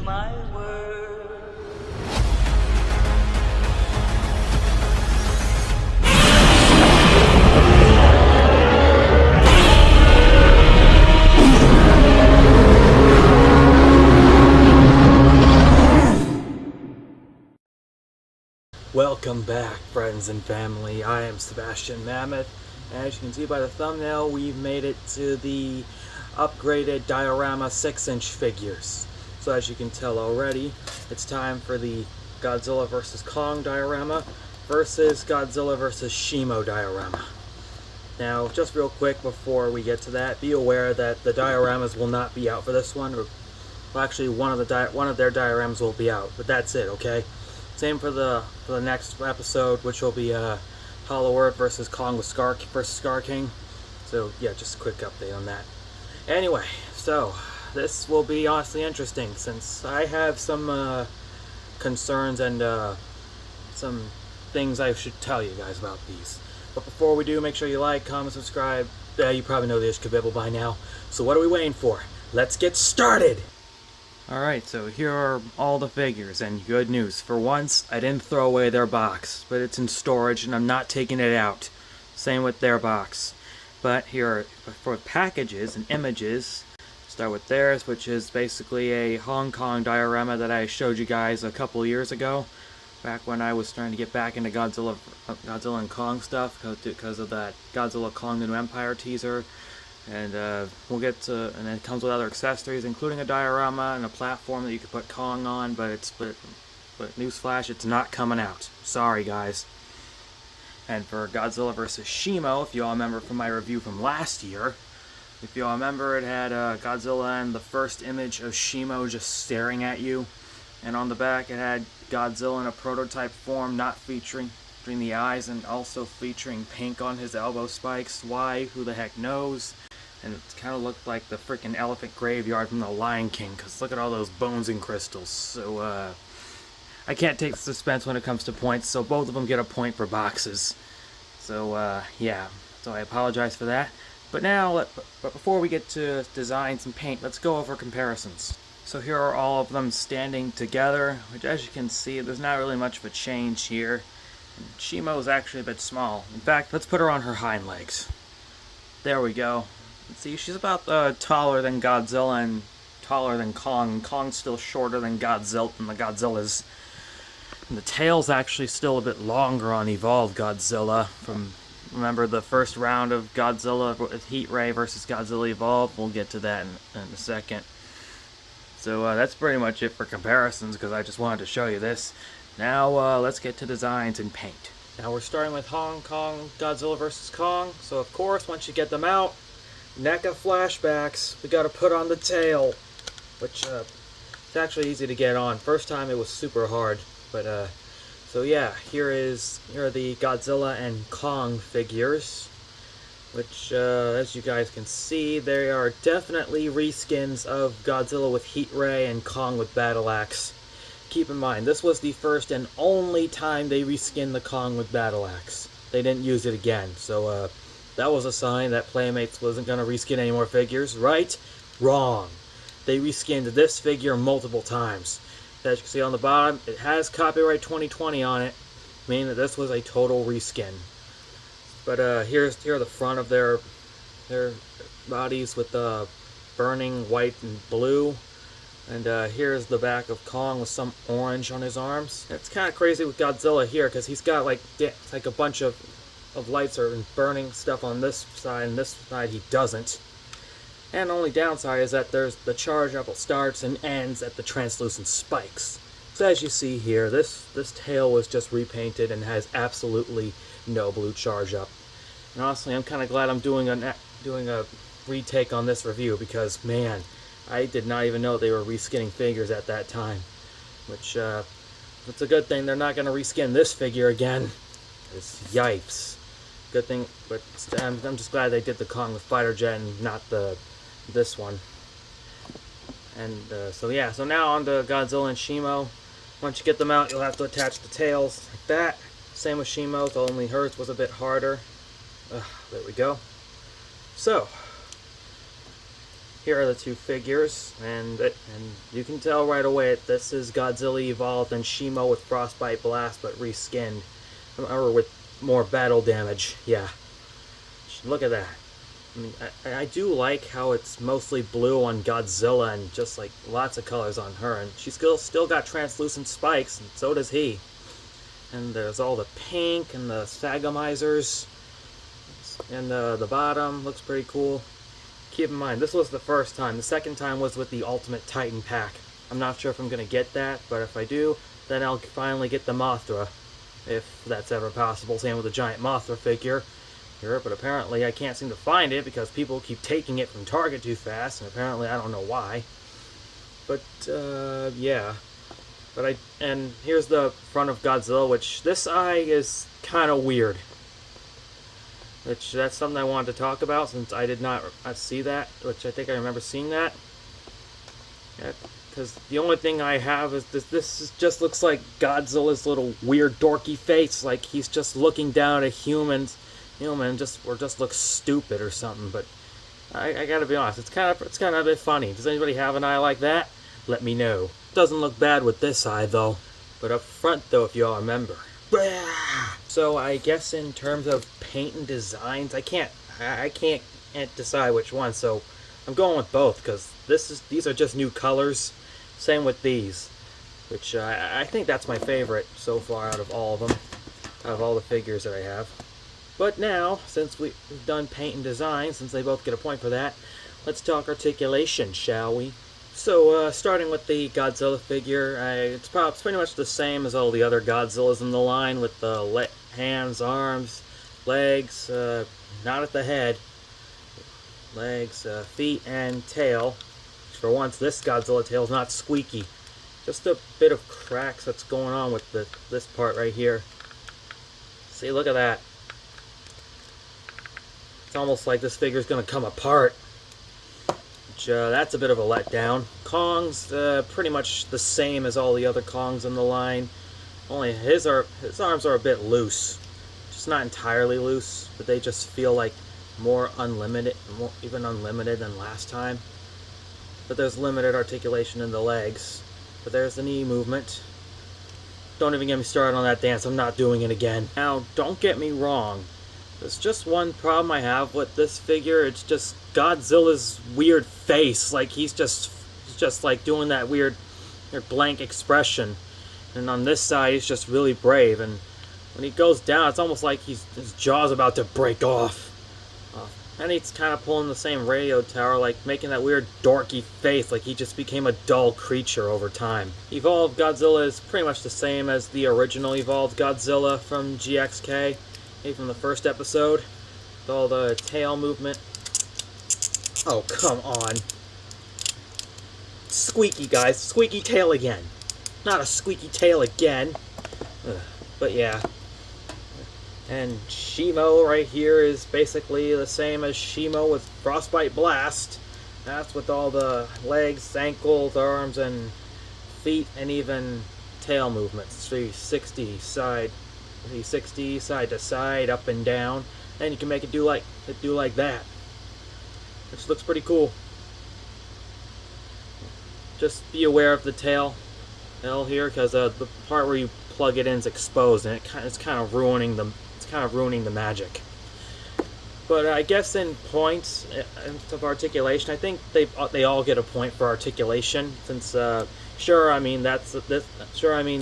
my word. Welcome back, friends and family. I am Sebastian Mammoth. As you can see by the thumbnail, we've made it to the upgraded diorama 6-inch figures. So as you can tell already, it's time for the Godzilla vs. Kong diorama versus Godzilla vs. Shimo diorama. Now, just real quick before we get to that, be aware that the dioramas will not be out for this one. Well, actually, one of their dioramas will be out, but that's it, okay? Same for the next episode, which will be Hollow Earth versus Kong with Scar King. So yeah, just a quick update on that. Anyway, so this will be honestly interesting since I have some concerns and some things I should tell you guys about these. But before we do, make sure you like, comment, subscribe. You probably know the ishkabibble by now. So what are we waiting for? Let's get started! Alright, so here are all the figures, and good news. For once, I didn't throw away their box, but it's in storage and I'm not taking it out. Same with their box. But here are, for packages and images, start with theirs, which is basically a Hong Kong diorama that I showed you guys a couple years ago. Back when I was trying to get back into Godzilla and Kong stuff, because of that Godzilla Kong the New Empire teaser. And we'll get to, and it comes with other accessories, including a diorama and a platform that you can put Kong on. But newsflash, it's not coming out. Sorry, guys. And for Godzilla vs. Shimo, if you all remember from my review from last year, if you all remember, it had Godzilla and the first image of Shimo just staring at you, and on the back it had Godzilla in a prototype form, not featuring the eyes, and also featuring pink on his elbow spikes. Why? Who the heck knows? And it kind of looked like the freaking elephant graveyard from The Lion King, because look at all those bones and crystals. So, I can't take the suspense when it comes to points, so both of them get a point for boxes. So, yeah. So I apologize for that. But now, but before we get to designs and paint, let's go over comparisons. So here are all of them standing together, which as you can see, there's not really much of a change here. And Shimo is actually a bit small. In fact, let's put her on her hind legs. There we go. See, she's about taller than Godzilla and taller than Kong. Kong's still shorter than Godzilla and the Godzillas. And the tail's actually still a bit longer on Evolved Godzilla. Remember the first round of Godzilla with Heat Ray versus Godzilla Evolved? We'll get to that in a second. So that's pretty much it for comparisons, because I just wanted to show you this. Now let's get to designs and paint. Now we're starting with Hong Kong Godzilla vs. Kong. So of course, once you get them out, NECA flashbacks, we gotta put on the tail, which it's actually easy to get on. First time it was super hard, but so yeah, here are the Godzilla and Kong figures, which as you guys can see, they are definitely reskins of Godzilla with Heat Ray and Kong with Battle Axe. Keep in mind, this was the first and only time they reskinned the Kong with Battle Axe. They didn't use it again, so that was a sign that Playmates wasn't going to reskin any more figures, right? Wrong. They reskinned this figure multiple times. As you can see on the bottom, it has copyright 2020 on it, meaning that this was a total reskin. But here are the front of their bodies with burning white and blue. And here's the back of Kong with some orange on his arms. It's kind of crazy with Godzilla here, because he's got like a bunch of lights or burning stuff on this side, and this side he doesn't. And the only downside is that there's the charge up starts and ends at the translucent spikes. So as you see here, this tail was just repainted and has absolutely no blue charge up. And honestly, I'm kind of glad I'm doing a retake on this review, because man, I did not even know they were reskinning figures at that time. Which it's a good thing they're not going to reskin this figure again. It's yipes. Good thing, but I'm just glad they did the Kong with fighter jet and not this one. And so yeah, so now on to Godzilla and Shimo. Once you get them out, you'll have to attach the tails like that. Same with Shimo's, only hers was a bit harder. There we go. So here are the two figures, and you can tell right away this is Godzilla evolved and Shimo with Frostbite Blast, but reskinned, or with more battle damage. Yeah, look at that. I mean, I do like how it's mostly blue on Godzilla and just like lots of colors on her, and she's still got translucent spikes, and so does he. And there's all the pink and the sagomizers, and the bottom looks pretty cool. Keep in mind, this was the first time. The second time was with the Ultimate Titan pack. I'm not sure if I'm going to get that, but if I do, then I'll finally get the Mothra, if that's ever possible. Same with the giant Mothra figure here, but apparently I can't seem to find it because people keep taking it from Target too fast, and apparently I don't know why. But, yeah. And here's the front of Godzilla, which this eye is kind of weird. Which, that's something I wanted to talk about since I did not see that, which I think I remember seeing that. Because the only thing I have is just looks like Godzilla's little weird dorky face, like he's just looking down at humans, or just looks stupid or something. But I gotta be honest, it's kind of a bit funny. Does anybody have an eye like that? Let me know. Doesn't look bad with this eye though, but up front though, if y'all remember. So I guess in terms of paint and designs, I can't decide which one. So I'm going with both because these are just new colors. Same with these, which I think that's my favorite so far out of all of them, out of all the figures that I have. But now, since we've done paint and design, since they both get a point for that, let's talk articulation, shall we? So, starting with the Godzilla figure, it's pretty much the same as all the other Godzillas in the line, with the hands, arms, legs, not at the head, legs, feet, and tail. For once, this Godzilla tail is not squeaky. Just a bit of cracks that's going on with this part right here. See, look at that. It's almost like this figure's going to come apart. That's a bit of a letdown. Kong's pretty much the same as all the other Kongs in the line. Only his arms are a bit loose. Just not entirely loose, but they just feel like more unlimited, even unlimited than last time. But there's limited articulation in the legs. But there's the knee movement. Don't even get me started on that dance. I'm not doing it again. Now, don't get me wrong. There's just one problem I have with this figure. It's just Godzilla's weird face. Like he's just like doing that weird blank expression. And on this side, he's just really brave. And when he goes down, it's almost like his jaw's about to break off. And he's kind of pulling the same radio tower, like making that weird dorky face, like he just became a dull creature over time. Evolved Godzilla is pretty much the same as the original Evolved Godzilla from GXK. From the first episode, with all the tail movement. Oh, come on. Squeaky, guys. Squeaky tail again. Not a squeaky tail again. But yeah. And Shimo right here is basically the same as Shimo with Frostbite Blast. That's with all the legs, ankles, arms, and feet, and even tail movements. 360 side. 360 side to side, up and down, and you can make it do like that, which looks pretty cool. Just be aware of the tail here, because the part where you plug it in is exposed, and it's kind of ruining the magic. But I guess in points of articulation, I think they all get a point for articulation, since sure, I mean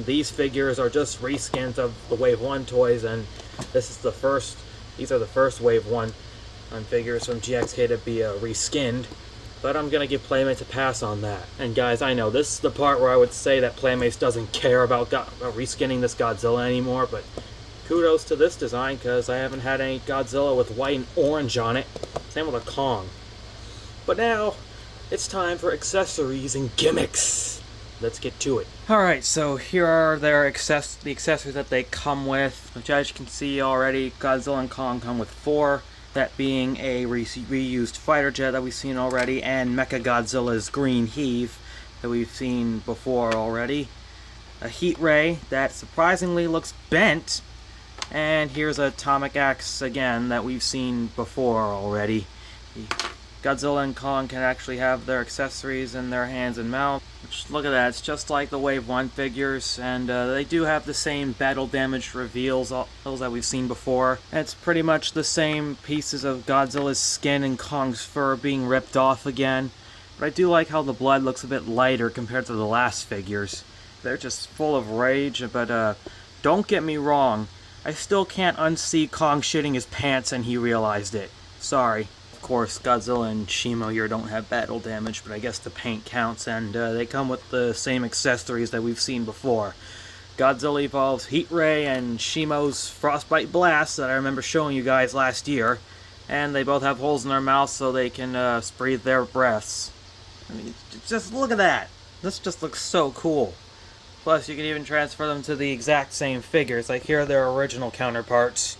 these figures are just reskins of the Wave 1 toys, and these are the first Wave 1 figures from GXK to be reskinned. But I'm gonna give Playmates a pass on that. And guys, I know this is the part where I would say that Playmates doesn't care about reskinning this Godzilla anymore, but kudos to this design, because I haven't had any Godzilla with white and orange on it. Same with a Kong. But now, it's time for accessories and gimmicks. Let's get to it. Alright, so here are the accessories that they come with, which as you can see already, Godzilla and Kong come with 4. That being a reused fighter jet that we've seen already, and Mechagodzilla's green heave that we've seen before already. A heat ray that surprisingly looks bent. And here's a atomic axe again that we've seen before already. Godzilla and Kong can actually have their accessories in their hands and mouth. Which, look at that, it's just like the Wave 1 figures, and they do have the same battle damage reveals those that we've seen before. And it's pretty much the same pieces of Godzilla's skin and Kong's fur being ripped off again. But I do like how the blood looks a bit lighter compared to the last figures. They're just full of rage, but don't get me wrong, I still can't unsee Kong shitting his pants and he realized it. Sorry. Of course, Godzilla and Shimo here don't have battle damage, but I guess the paint counts, and they come with the same accessories that we've seen before. Godzilla evolves Heat Ray and Shimo's Frostbite Blast that I remember showing you guys last year, and they both have holes in their mouths so they can breathe their breaths. I mean, just look at that! This just looks so cool. Plus, you can even transfer them to the exact same figures, like here are their original counterparts.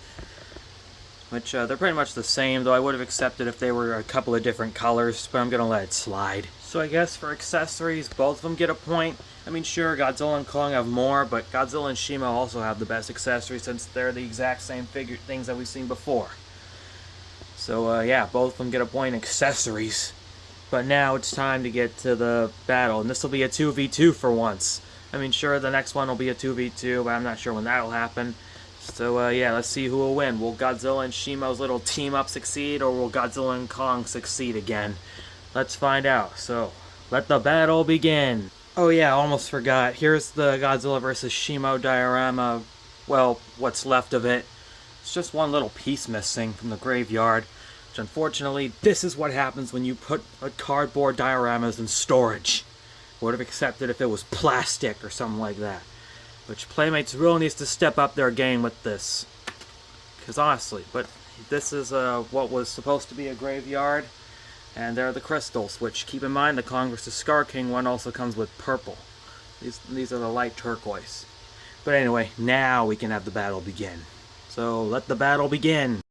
Which, they're pretty much the same, though I would have accepted if they were a couple of different colors, but I'm gonna let it slide. So I guess for accessories, both of them get a point. I mean, sure, Godzilla and Kong have more, but Godzilla and Shimo also have the best accessories since they're the exact same things that we've seen before. So, yeah, both of them get a point in accessories. But now it's time to get to the battle, and this will be a 2v2 for once. I mean, sure, the next one will be a 2v2, but I'm not sure when that'll happen. So, yeah, let's see who will win. Will Godzilla and Shimo's little team-up succeed, or will Godzilla and Kong succeed again? Let's find out. So, let the battle begin. Oh, yeah, almost forgot. Here's the Godzilla vs. Shimo diorama. Well, what's left of it. It's just one little piece missing from the graveyard. Which, unfortunately, this is what happens when you put cardboard dioramas in storage. Would have accepted if it was plastic or something like that. Which Playmates really needs to step up their game with this. Because honestly, but this is what was supposed to be a graveyard. And there are the crystals, which keep in mind the Kong vs. Scar King one also comes with purple. These are the light turquoise. But anyway, now we can have the battle begin. So let the battle begin.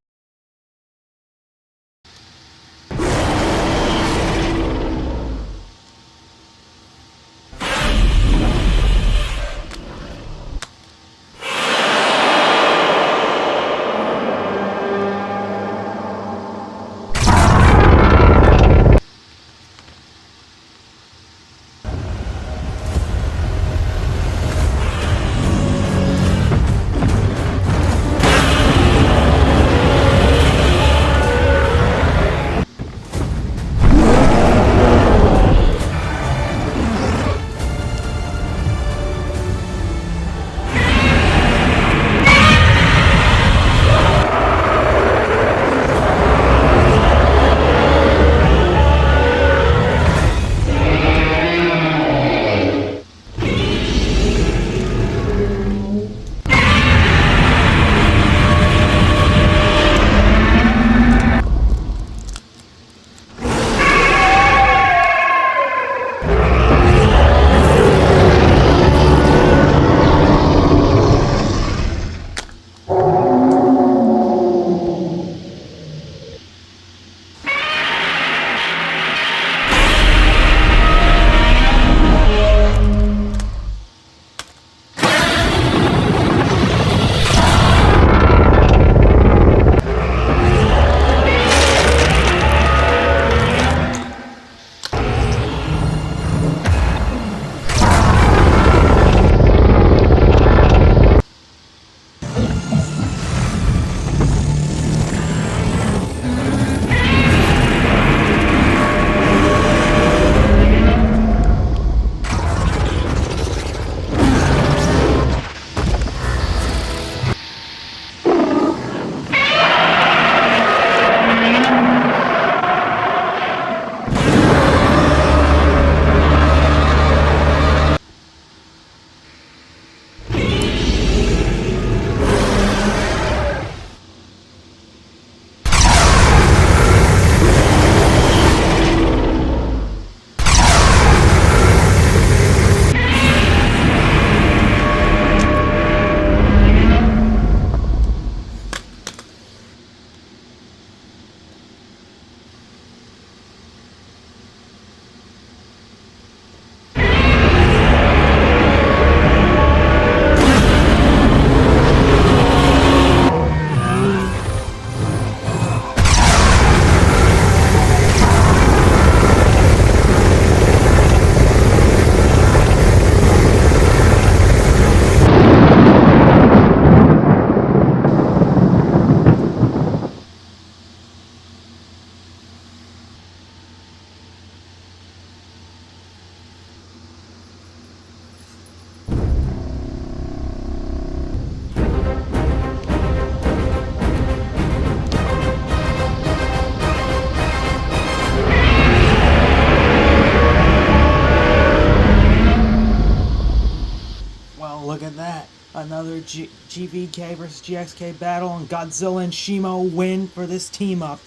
Another GVK versus GXK battle, and Godzilla and Shimo win for this team up.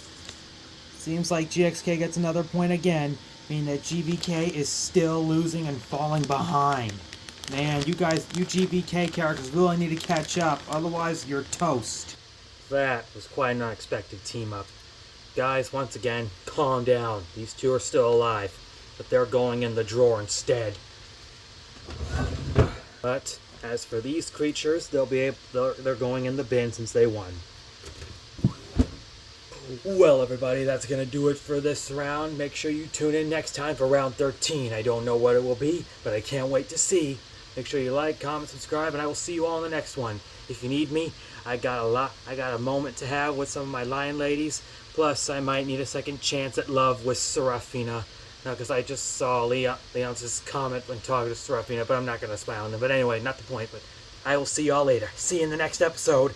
Seems like GXK gets another point again, meaning that GVK is still losing and falling behind. Man, you GVK characters really need to catch up, otherwise you're toast. That was quite an unexpected team up. Guys, once again, calm down. These two are still alive, but they're going in the drawer instead. But as for these creatures, they're going in the bin since they won. Well, everybody, that's going to do it for this round. Make sure you tune in next time for round 13. I don't know what it will be, but I can't wait to see. Make sure you like, comment, subscribe, and I will see you all in the next one. If you need me, I got a moment to have with some of my lion ladies. Plus, I might need a second chance at love with Serafina. Because I just saw Leon's comment when talking to Serafina, but I'm not going to smile on them. But anyway, not the point, but I will see y'all later. See you in the next episode.